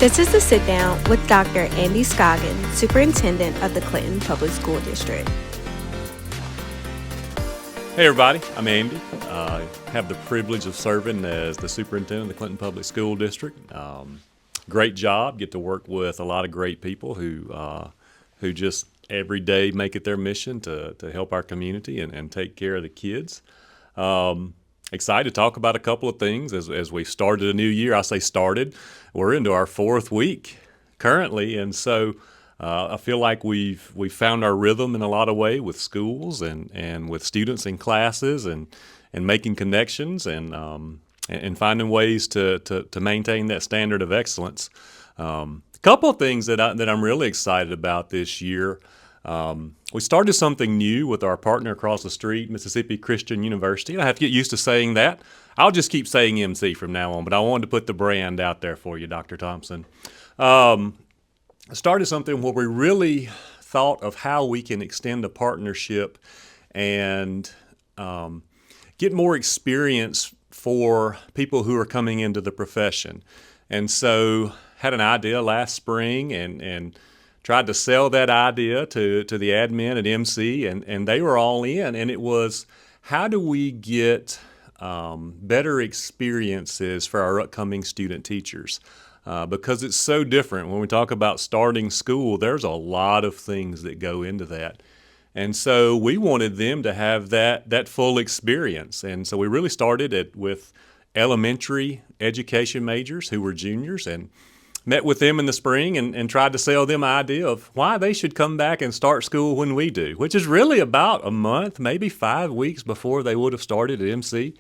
This is the sit down with Dr. Andy Schoggin, Superintendent of the Clinton Public School District. Hey everybody, I'm Andy. I have the privilege of serving as the Superintendent of the Clinton Public School District. Great job, get to work with a lot of great people who just every day make it their mission to help our community and take care of the kids. Excited to talk about a couple of things as we started a new year. I say started, we're into our fourth week currently, and so I feel like we've found our rhythm in a lot of ways with schools and with students in classes and making connections and finding ways to maintain that standard of excellence. A couple of things that I'm really excited about this year. We started something new with our partner across the street, Mississippi Christian University. I have to get used to saying that. I'll just keep saying MC from now on, but I wanted to put the brand out there for you, Dr. Thompson. Started something where we really thought of how we can extend a partnership and get more experience for people who are coming into the profession. And so had an idea last spring and tried to sell that idea to the admin at MC, and they were all in. And it was, how do we get better experiences for our upcoming student teachers? Because it's so different. When we talk about starting school, there's a lot of things that go into that. And so we wanted them to have that full experience. And so we really started with elementary education majors who were juniors and met with them in the spring and tried to sell them an idea of why they should come back and start school when we do, which is really about a month, maybe 5 weeks before they would have started at MC.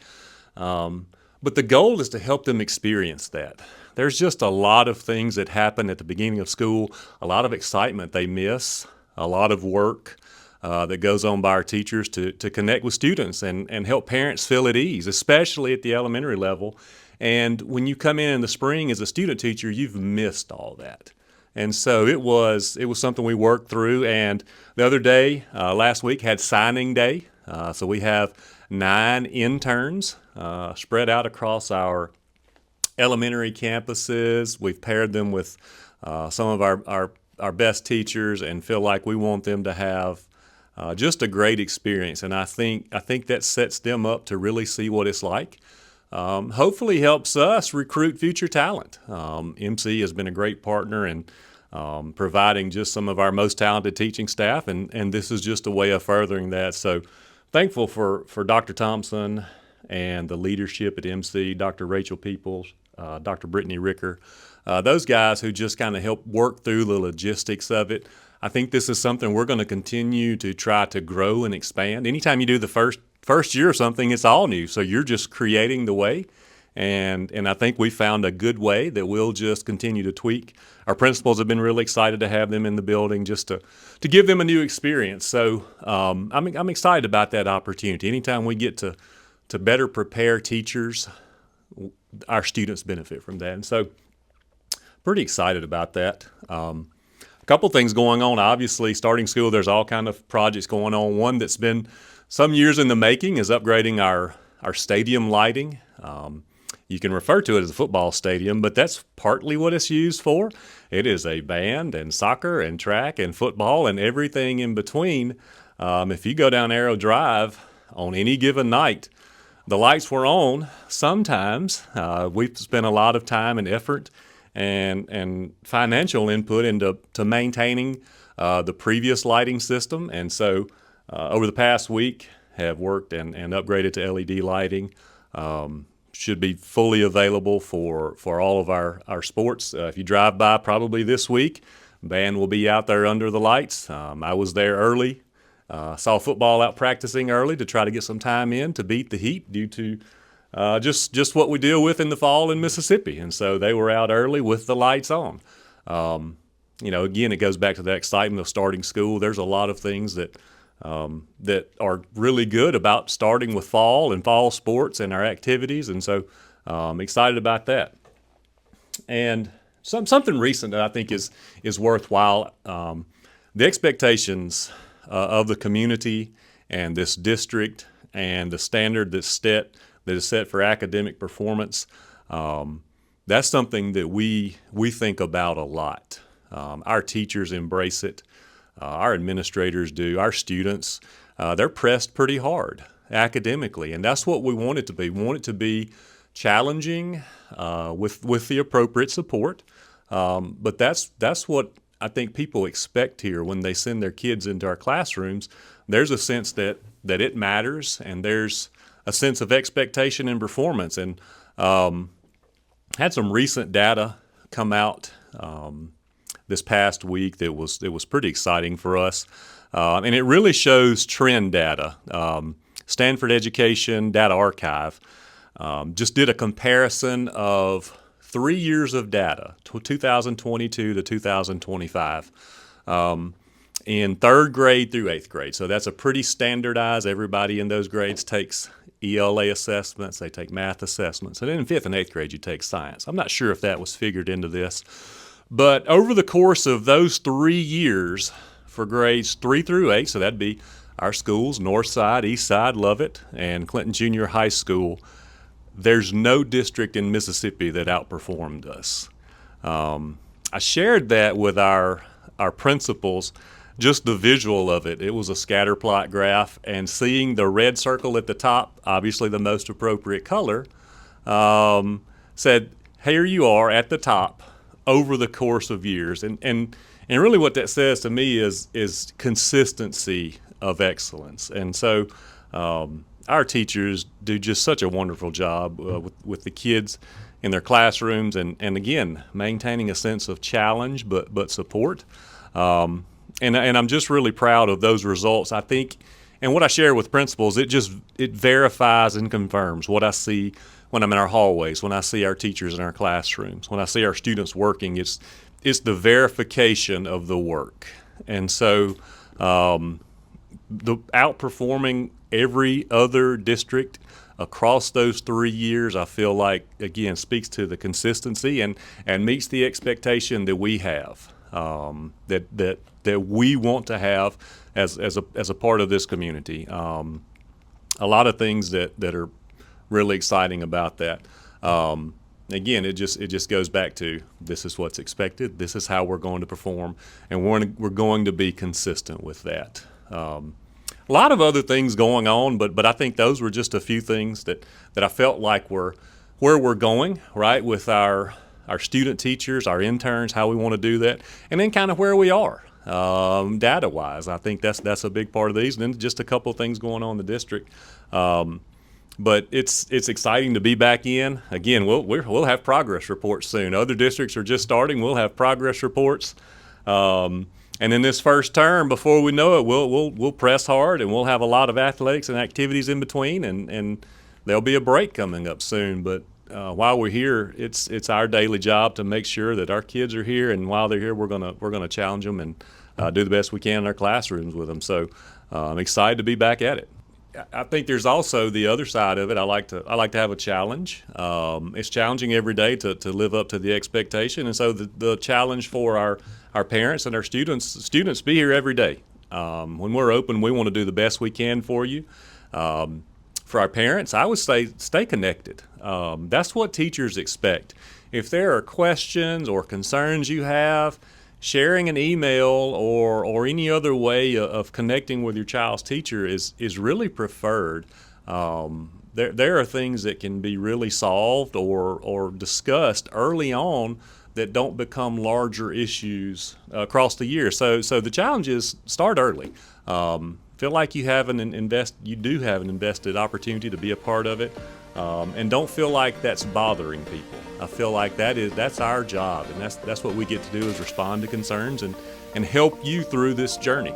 But the goal is to help them experience that. There's just a lot of things that happen at the beginning of school, a lot of excitement they miss, a lot of work that goes on by our teachers to connect with students and help parents feel at ease, especially at the elementary level. And when you come in the spring as a student teacher, you've missed all that. And so it was something we worked through. And the other day, last week, had signing day. So we have 9 interns spread out across our elementary campuses. We've paired them with some of our best teachers and feel like we want them to have just a great experience. And I think that sets them up to really see what it's like. Hopefully helps us recruit future talent. MC has been a great partner in providing just some of our most talented teaching staff, and this is just a way of furthering that. So thankful for Dr. Thompson and the leadership at MC, Dr. Rachel Peoples, Dr. Brittany Ricker, those guys who just kind of help work through the logistics of it. I think this is something we're going to continue to try to grow and expand. Anytime you do the first year of something, it's all new. So you're just creating the way. And I think we found a good way that we'll just continue to tweak. Our principals have been really excited to have them in the building just to give them a new experience. So I'm excited about that opportunity. Anytime we get to better prepare teachers, our students benefit from that. And so pretty excited about that. A couple things going on. Obviously, starting school, there's all kind of projects going on. One that's been some years in the making is upgrading our stadium lighting. You can refer to it as a football stadium, but that's partly what it's used for. It is a band and soccer and track and football and everything in between. If you go down Arrow Drive on any given night, the lights were on. Sometimes we've spent a lot of time and effort and financial input into maintaining the previous lighting system. And so over the past week have worked and upgraded to LED lighting. Should be fully available for all of our sports. If you drive by probably this week, band will be out there under the lights. I was there early. Saw football out practicing early to try to get some time in to beat the heat due to just what we deal with in the fall in Mississippi. And so they were out early with the lights on. Again, it goes back to that excitement of starting school. There's a lot of things that are really good about starting with fall and fall sports and our activities. And so excited about that. And something recent that I think is worthwhile, the expectations of the community and this district and the standard that is set for academic performance. that's something that we think about a lot. Our teachers embrace it. Our administrators do. Our students, they're pressed pretty hard academically, and that's what we want it to be. We want it to be challenging with the appropriate support. But that's what I think people expect here when they send their kids into our classrooms. There's a sense that it matters, and there's a sense of expectation and performance. And had some recent data come out this past week that was pretty exciting for us, and it really shows trend data. Stanford Education Data Archive just did a comparison of 3 years of data, 2022 to 2025, in third grade through eighth grade. So that's a pretty standardized. Everybody in those grades takes ELA assessments, they take math assessments, and then in fifth and eighth grade you take science. I'm not sure if that was figured into this, but over the course of those 3 years for grades 3 through 8, so that'd be our schools, North Side, East Side, Lovett, and Clinton Junior High School, there's no district in Mississippi that outperformed us. I shared that with our principals, just the visual of it. It was a scatter plot graph, and seeing the red circle at the top, obviously the most appropriate color, said, here you are at the top over the course of years. And really what that says to me is consistency of excellence. And so our teachers do just such a wonderful job with the kids in their classrooms, and again, maintaining a sense of challenge but support. And I'm just really proud of those results. I think, and what I share with principals, it verifies and confirms what I see when I'm in our hallways, when I see our teachers in our classrooms, when I see our students working. It's the verification of the work. And so the outperforming every other district across those 3 years, I feel like, again, speaks to the consistency and meets the expectation that we have, that we want to have as a part of this community. A lot of things that are really exciting about that. Again, it just goes back to, this is what's expected, this is how we're going to perform, and we're going to be consistent with that. A lot of other things going on, but I think those were just a few things that I felt like were where we're going, right, with our student teachers, our interns, how we want to do that, and then kind of where we are data-wise. I think that's a big part of these, and then just a couple of things going on in the district. But it's exciting to be back in. Again, we'll have progress reports soon. Other districts are just starting. We'll have progress reports. And in this first term, before we know it, we'll press hard, and we'll have a lot of athletics and activities in between, and there'll be a break coming up soon. But while we're here, it's our daily job to make sure that our kids are here, and while they're here, we're gonna challenge them and do the best we can in our classrooms with them. So I'm excited to be back at it. I think there's also the other side of it. I like to have a challenge. It's challenging every day to live up to the expectation, and so the challenge for our parents and our students be here every day. When we're open, we want to do the best we can for you. For our parents, I would say stay connected. That's what teachers expect. If there are questions or concerns you have, sharing an email or any other way of connecting with your child's teacher is really preferred. There are things that can be really solved or discussed early on that don't become larger issues across the year. So the challenge is start early. Feel like you do have an invested opportunity to be a part of it, and don't feel like that's bothering people. I feel like that's our job, and that's what we get to do, is respond to concerns and help you through this journey.